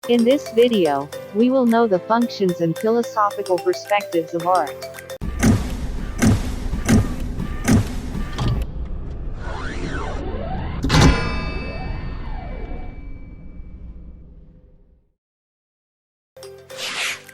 In this video, we will know the functions and philosophical perspectives of art.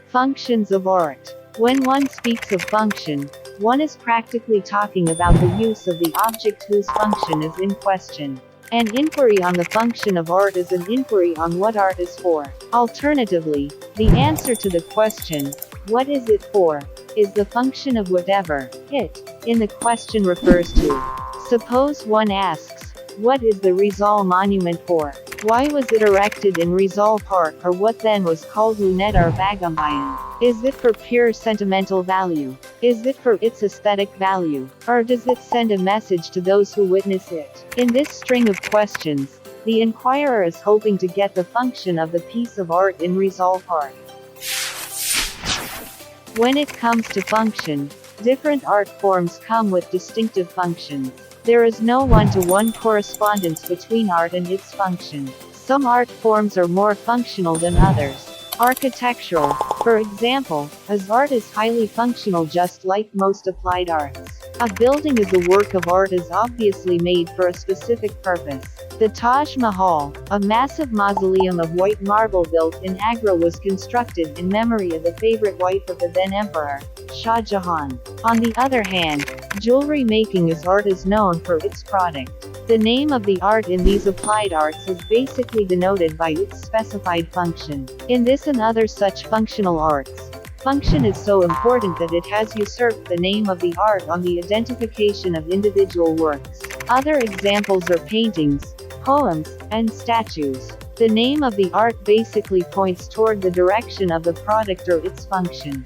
Functions of art. When one speaks of function, one is practically talking about the use of the object whose function is in question. An inquiry on the function of art is an inquiry on what art is for. Alternatively, the answer to the question, what is it for, is the function of whatever it in the question refers to. Suppose one asks, what is the Rizal Monument for? Why was it erected in Rizal Park, or what then was called Luneta or Bagumbayan? Is it for pure sentimental value? Is it for its aesthetic value? Or does it send a message to those who witness it? In this string of questions, the inquirer is hoping to get the function of the piece of art in Rizal Park. When it comes to function, different art forms come with distinctive functions. There is no one-to-one correspondence between art and its function. Some art forms are more functional than others. Architectural, for example, as art is highly functional just like most applied arts. A building as a work of art is obviously made for a specific purpose. The Taj Mahal, a massive mausoleum of white marble built in Agra, was constructed in memory of the favorite wife of the then emperor, Shah Jahan. On the other hand, jewelry making as art is known for its product. The name of the art in these applied arts is basically denoted by its specified function. In this and other such functional arts, function is so important that it has usurped the name of the art on the identification of individual works. Other examples are paintings, poems, and statues. The name of the art basically points toward the direction of the product or its function.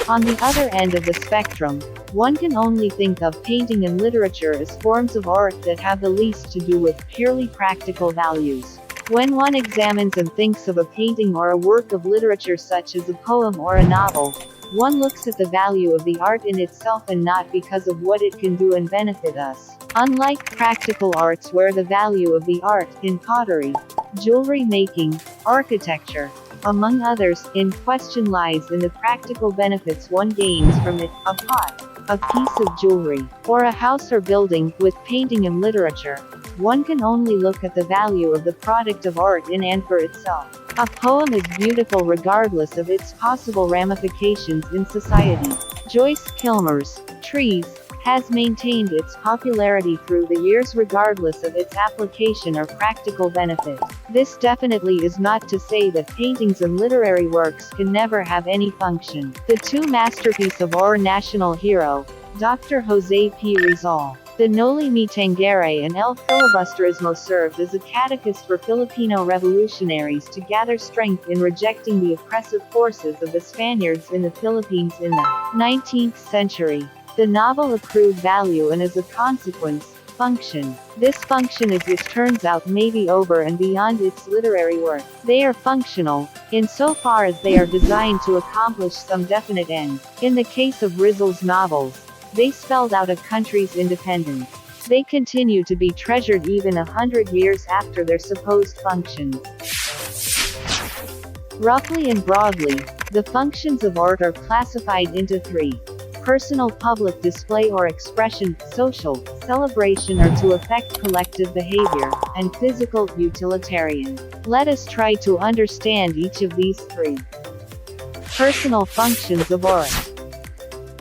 On the other end of the spectrum, one can only think of painting and literature as forms of art that have the least to do with purely practical values. When one examines and thinks of a painting or a work of literature such as a poem or a novel, one looks at the value of the art in itself and not because of what it can do and benefit us. Unlike practical arts where the value of the art, in pottery, jewelry making, architecture, among others, in question lies in the practical benefits one gains from it, a pot, a piece of jewelry, or a house or building. With painting and literature, one can only look at the value of the product of art in and for itself. A poem is beautiful regardless of its possible ramifications in society. Joyce Kilmer's Trees has maintained its popularity through the years regardless of its application or practical benefit. This definitely is not to say that paintings and literary works can never have any function. The two masterpieces of our national hero, Dr. Jose P. Rizal, the Noli Me Tangere and El Filibusterismo, served as a catechist for Filipino revolutionaries to gather strength in rejecting the oppressive forces of the Spaniards in the Philippines in the 19th century. The novel accrued value and as a consequence, function. This function, as it turns out, may be over and beyond its literary work. They are functional, insofar as they are designed to accomplish some definite end. In the case of Rizal's novels, they spelled out a country's independence. They continue to be treasured even 100 years after their supposed functions. Roughly and broadly, the functions of art are classified into three: personal, public display or expression; social, celebration or to affect collective behavior; and physical, utilitarian. Let us try to understand each of these three. Personal functions of art.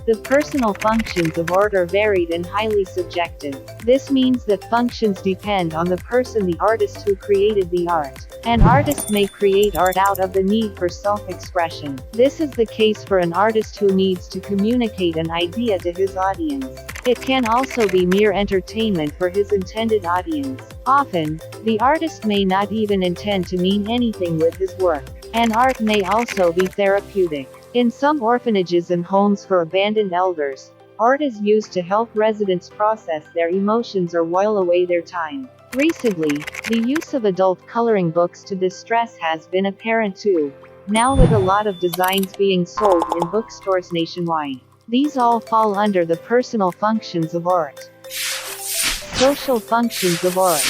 The personal functions of art are varied and highly subjective. This means that functions depend on the person, the artist who created the art. An artist may create art out of the need for self-expression. This is the case for an artist who needs to communicate an idea to his audience. It can also be mere entertainment for his intended audience. Often, the artist may not even intend to mean anything with his work. An art may also be therapeutic. In some orphanages and homes for abandoned elders, art is used to help residents process their emotions or while away their time. Recently, the use of adult coloring books to distress has been apparent too, now with a lot of designs being sold in bookstores nationwide. These all fall under the personal functions of art. Social functions of art.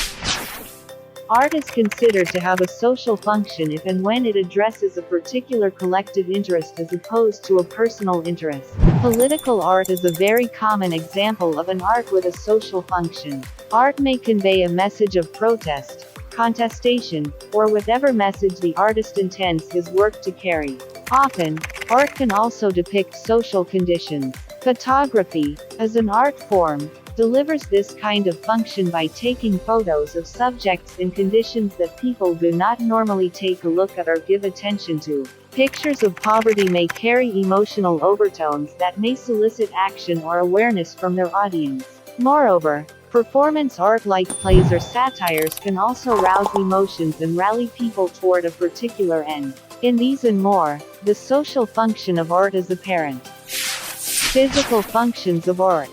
Art is considered to have a social function if and when it addresses a particular collective interest as opposed to a personal interest. Political art is a very common example of an art with a social function. Art may convey a message of protest, contestation, or whatever message the artist intends his work to carry. Often, art can also depict social conditions. Photography, as an art form, delivers this kind of function by taking photos of subjects in conditions that people do not normally take a look at or give attention to. Pictures of poverty may carry emotional overtones that may solicit action or awareness from their audience. Moreover, performance art like plays or satires can also rouse emotions and rally people toward a particular end. In these and more, the social function of art is apparent. Physical functions of art.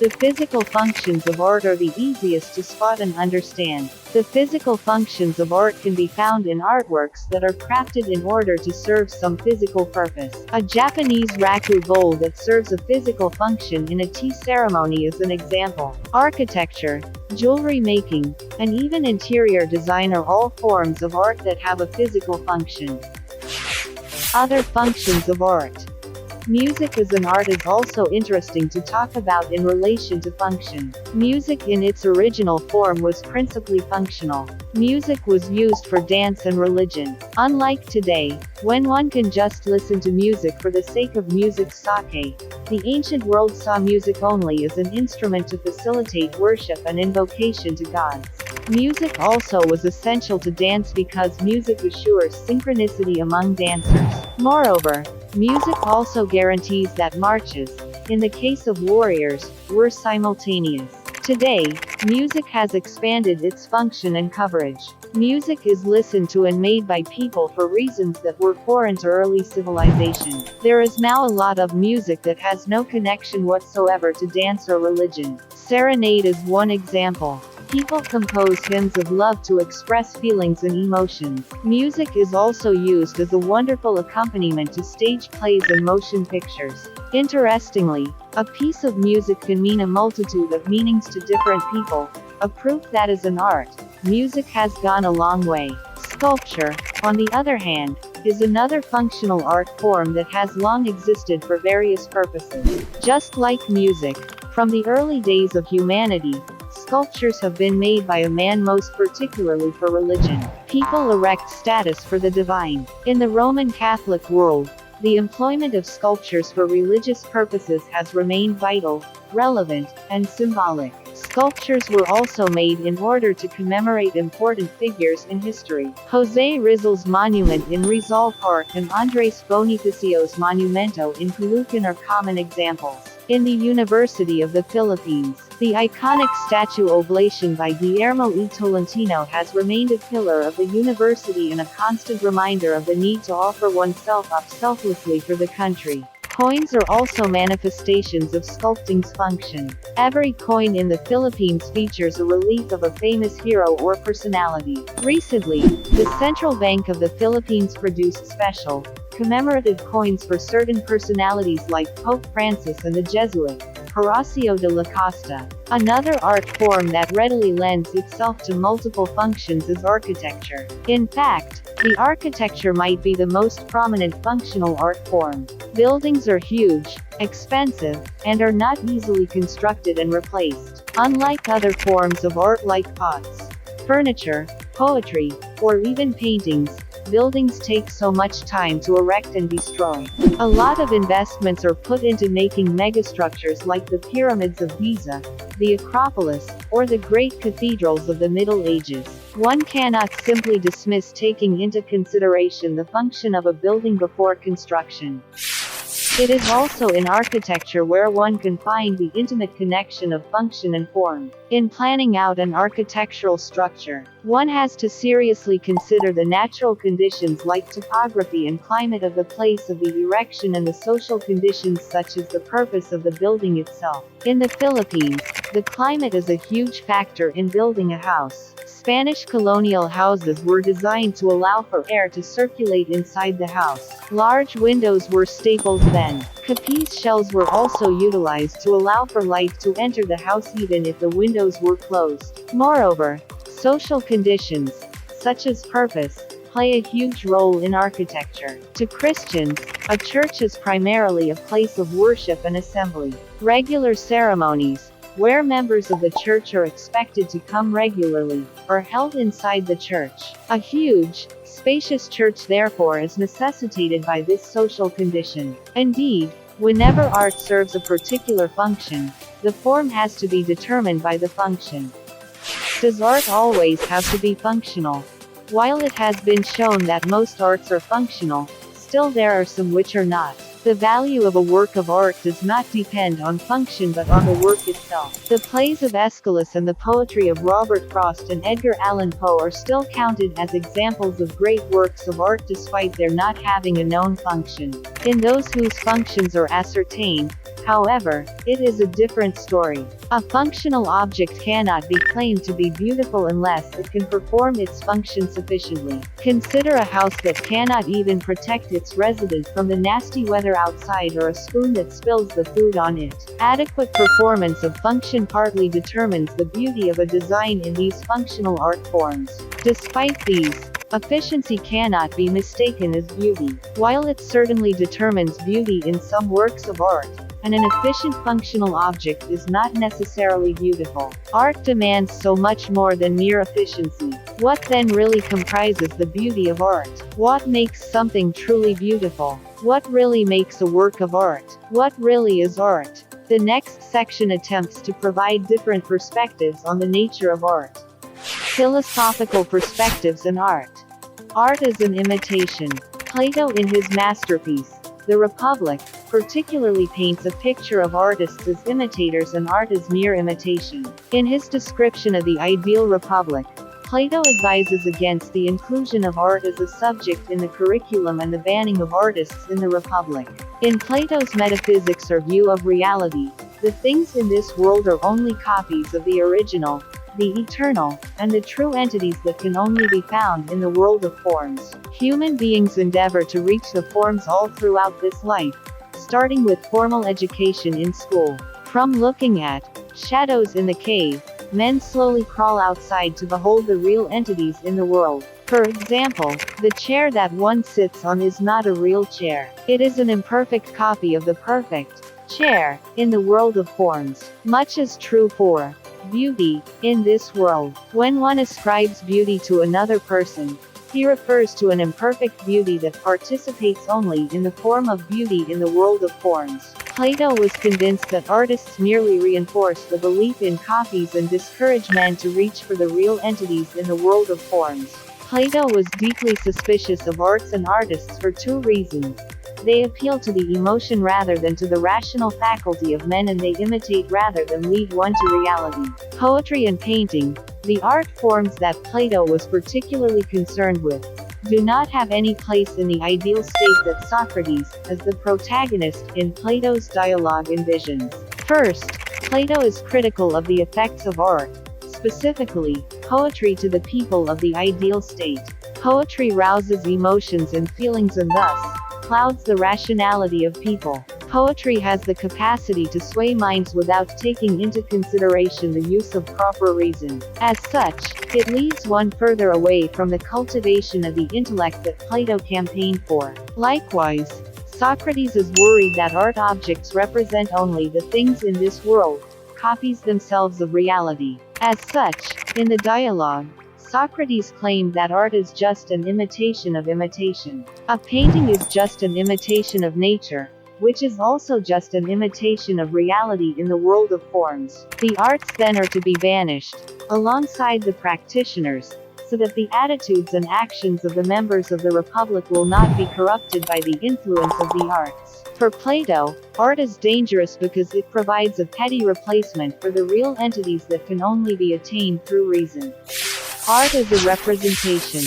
The physical functions of art are the easiest to spot and understand. The physical functions of art can be found in artworks that are crafted in order to serve some physical purpose. A Japanese raku bowl that serves a physical function in a tea ceremony is an example. Architecture, jewelry making, and even interior design are all forms of art that have a physical function. Other functions of art. Music as an art is also interesting to talk about in relation to function. Music in its original form was principally functional. Music was used for dance and religion. Unlike today, when one can just listen to music for the sake of music's sake, the ancient world saw music only as an instrument to facilitate worship and invocation to gods. Music also was essential to dance because music assures synchronicity among dancers. Moreover, music also guarantees that marches, in the case of warriors, were simultaneous. Today, music has expanded its function and coverage. Music is listened to and made by people for reasons that were foreign to early civilization. There is now a lot of music that has no connection whatsoever to dance or religion. Serenade is one example. People compose hymns of love to express feelings and emotions. Music is also used as a wonderful accompaniment to stage plays and motion pictures. Interestingly, a piece of music can mean a multitude of meanings to different people, a proof that as an art, music has gone a long way. Sculpture, on the other hand, is another functional art form that has long existed for various purposes. Just like music, from the early days of humanity, sculptures have been made by a man, most particularly for religion. People erect status for the divine. In the Roman Catholic world, the employment of sculptures for religious purposes has remained vital, relevant, and symbolic. Sculptures were also made in order to commemorate important figures in history. José Rizal's monument in Rizal Park and Andrés Bonifacio's Monumento in Caloocan are common examples. In the University of the Philippines, the iconic statue Oblation by Guillermo E. Tolentino has remained a pillar of the university and a constant reminder of the need to offer oneself up selflessly for the country. Coins are also manifestations of sculpting's function. Every coin in the Philippines features a relief of a famous hero or personality. Recently, the Central Bank of the Philippines produced special, commemorative coins for certain personalities like Pope Francis and the Jesuit, Horacio de la Costa. Another art form that readily lends itself to multiple functions is architecture. In fact, the architecture might be the most prominent functional art form. Buildings are huge, expensive, and are not easily constructed and replaced. Unlike other forms of art like pots, furniture, poetry, or even paintings, buildings take so much time to erect and destroy. A lot of investments are put into making megastructures like the pyramids of Giza, the Acropolis, or the great cathedrals of the Middle Ages. One cannot simply dismiss taking into consideration the function of a building before construction. It is also in architecture where one can find the intimate connection of function and form. In planning out an architectural structure, one has to seriously consider the natural conditions like topography and climate of the place of the erection and the social conditions such as the purpose of the building itself. In the Philippines, the climate is a huge factor in building a house. Spanish colonial houses were designed to allow for air to circulate inside the house. Large windows were staples then. Capiz shells were also utilized to allow for light to enter the house even if the windows were closed. Moreover, Social conditions, such as purpose, play a huge role in architecture. To Christians, a church is primarily a place of worship and assembly. Regular ceremonies, where members of the church are expected to come regularly, are held inside the church. A huge, spacious church therefore is necessitated by this social condition. Indeed, whenever art serves a particular function, the form has to be determined by the function. Does art always have to be functional? While it has been shown that most arts are functional, still there are some which are not. The value of a work of art does not depend on function but on the work itself. The plays of Aeschylus and the poetry of Robert Frost and Edgar Allan Poe are still counted as examples of great works of art despite their not having a known function. In those whose functions are ascertained, however, it is a different story. A functional object cannot be claimed to be beautiful unless it can perform its function sufficiently. Consider a house that cannot even protect its resident from the nasty weather outside or a spoon that spills the food on it. Adequate performance of function partly determines the beauty of a design in these functional art forms. Despite these, efficiency cannot be mistaken as beauty. While it certainly determines beauty in some works of art, and an efficient functional object is not necessarily beautiful. Art demands so much more than mere efficiency. What then really comprises the beauty of art? What makes something truly beautiful? What really makes a work of art? What really is art? The next section attempts to provide different perspectives on the nature of art. Philosophical perspectives in art. Art is an imitation. Plato in his masterpiece, The Republic, particularly paints a picture of artists as imitators and art as mere imitation. In his description of the ideal republic, Plato advises against the inclusion of art as a subject in the curriculum and the banning of artists in the republic. In Plato's metaphysics or view of reality, the things in this world are only copies of the original, the eternal, and the true entities that can only be found in the world of forms. Human beings endeavor to reach the forms all throughout this life, starting with formal education in school. From looking at shadows in the cave, men slowly crawl outside to behold the real entities in the world. For example, the chair that one sits on is not a real chair. It is an imperfect copy of the perfect chair in the world of forms. Much is true for beauty in this world. When one ascribes beauty to another person, he refers to an imperfect beauty that participates only in the form of beauty in the world of forms. Plato was convinced that artists merely reinforce the belief in copies and discourage men to reach for the real entities in the world of forms. Plato was deeply suspicious of arts and artists for two reasons. They appeal to the emotion rather than to the rational faculty of men, and they imitate rather than lead one to reality. Poetry and painting, the art forms that Plato was particularly concerned with, do not have any place in the ideal state that Socrates, as the protagonist in Plato's dialogue, envisions. First, Plato is critical of the effects of art, specifically, poetry to the people of the ideal state. Poetry rouses emotions and feelings and thus clouds the rationality of people. Poetry has the capacity to sway minds without taking into consideration the use of proper reason. As such, it leads one further away from the cultivation of the intellect that Plato campaigned for. Likewise, Socrates is worried that art objects represent only the things in this world, copies themselves of reality. As such, in the dialogue, Socrates claimed that art is just an imitation of imitation. A painting is just an imitation of nature, which is also just an imitation of reality in the world of forms. The arts then are to be banished, alongside the practitioners, so that the attitudes and actions of the members of the Republic will not be corrupted by the influence of the arts. For Plato, art is dangerous because it provides a petty replacement for the real entities that can only be attained through reason. Art is a representation.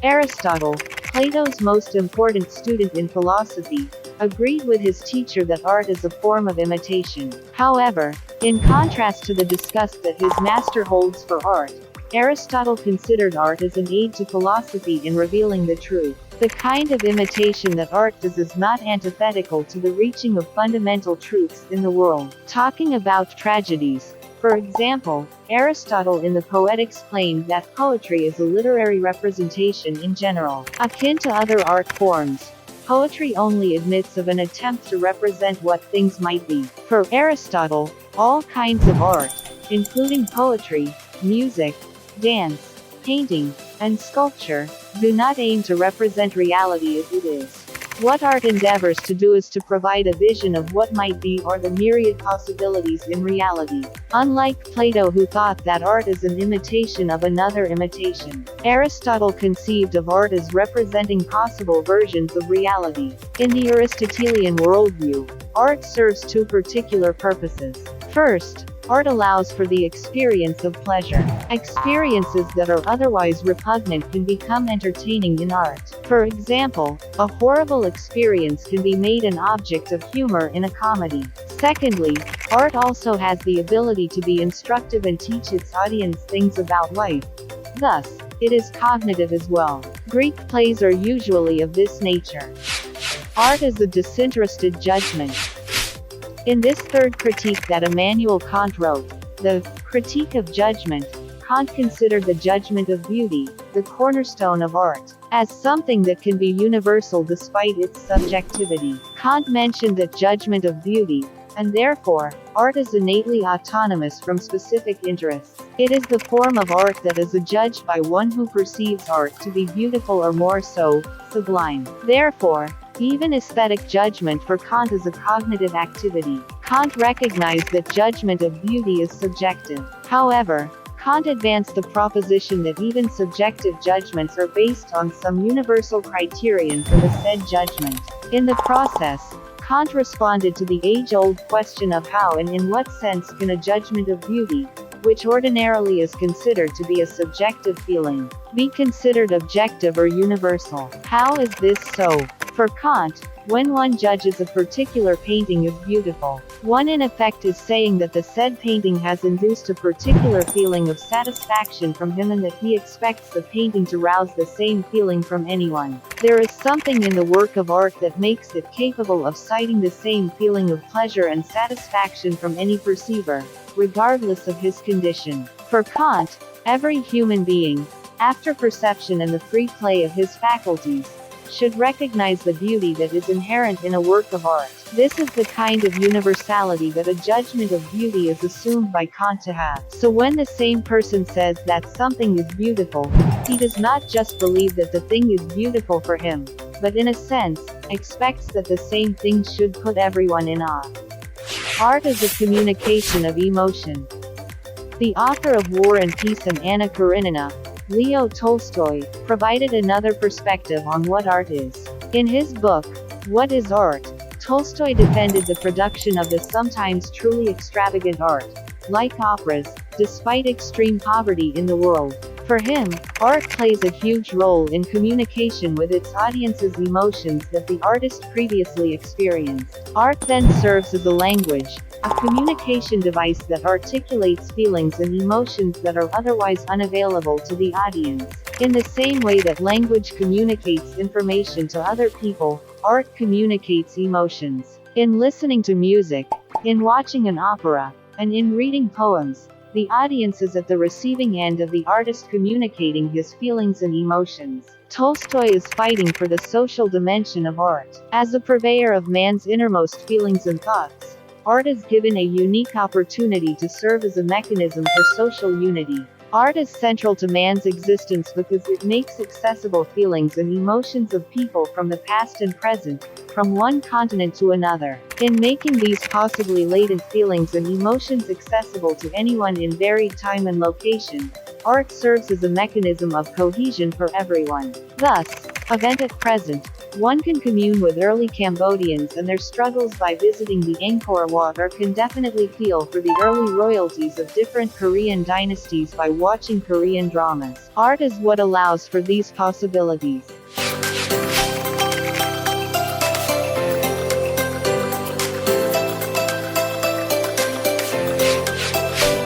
Aristotle, Plato's most important student in philosophy, agreed with his teacher that art is a form of imitation. However, in contrast to the disgust that his master holds for art, Aristotle considered art as an aid to philosophy in revealing the truth. The kind of imitation that art does is not antithetical to the reaching of fundamental truths in the world. Talking about tragedies, For example, Aristotle in the Poetics claimed that poetry is a literary representation in general, akin to other art forms. Poetry only admits of an attempt to represent what things might be. For Aristotle, all kinds of art, including poetry, music, dance, painting, and sculpture, do not aim to represent reality as it is. What art endeavors to do is to provide a vision of what might be or the myriad possibilities in reality. Unlike Plato, who thought that art is an imitation of another imitation, Aristotle conceived of art as representing possible versions of reality. In the Aristotelian worldview, art serves two particular purposes. First, art allows for the experience of pleasure. Experiences that are otherwise repugnant can become entertaining in art. For example, a horrible experience can be made an object of humor in a comedy. Secondly, art also has the ability to be instructive and teach its audience things about life. Thus, it is cognitive as well. Greek plays are usually of this nature. Art is a disinterested judgment. In this third critique that Immanuel Kant wrote, the Critique of Judgment, Kant considered the judgment of beauty, the cornerstone of art, as something that can be universal despite its subjectivity. Kant mentioned that judgment of beauty, and therefore, art is innately autonomous from specific interests. It is the form of art that is adjudged by one who perceives art to be beautiful or more so, sublime. Therefore, even aesthetic judgment for Kant is a cognitive activity. Kant recognized that judgment of beauty is subjective. However, Kant advanced the proposition that even subjective judgments are based on some universal criterion for the said judgment. In the process, Kant responded to the age-old question of how and in what sense can a judgment of beauty, which ordinarily is considered to be a subjective feeling, be considered objective or universal. How is this so? For Kant, when one judges a particular painting as beautiful, one in effect is saying that the said painting has induced a particular feeling of satisfaction from him and that he expects the painting to rouse the same feeling from anyone. There is something in the work of art that makes it capable of citing the same feeling of pleasure and satisfaction from any perceiver, regardless of his condition. For Kant, every human being, after perception and the free play of his faculties, should recognize the beauty that is inherent in a work of art. This is the kind of universality that a judgment of beauty is assumed by Kant to have. So when the same person says that something is beautiful, he does not just believe that the thing is beautiful for him, but in a sense, expects that the same thing should put everyone in awe. Art is a communication of emotion. The author of War and Peace and Anna Karenina, Leo Tolstoy, provided another perspective on what art is. In his book, What is Art?, Tolstoy defended the production of the sometimes truly extravagant art, like operas, despite extreme poverty in the world. For him, art plays a huge role in communication with its audience's emotions that the artist previously experienced. Art then serves as a language, a communication device that articulates feelings and emotions that are otherwise unavailable to the audience. In the same way that language communicates information to other people, art communicates emotions. In listening to music, in watching an opera, and in reading poems, the audience is at the receiving end of the artist communicating his feelings and emotions. Tolstoy is fighting for the social dimension of art. As a purveyor of man's innermost feelings and thoughts, art is given a unique opportunity to serve as a mechanism for social unity. Art is central to man's existence because it makes accessible feelings and emotions of people from the past and present, from one continent to another. In making these possibly latent feelings and emotions accessible to anyone in varied time and location, art serves as a mechanism of cohesion for everyone. Thus, event at present, one can commune with early Cambodians and their struggles by visiting the Angkor Wat, or can definitely feel for the early royalties of different Korean dynasties by watching Korean dramas. Art is what allows for these possibilities.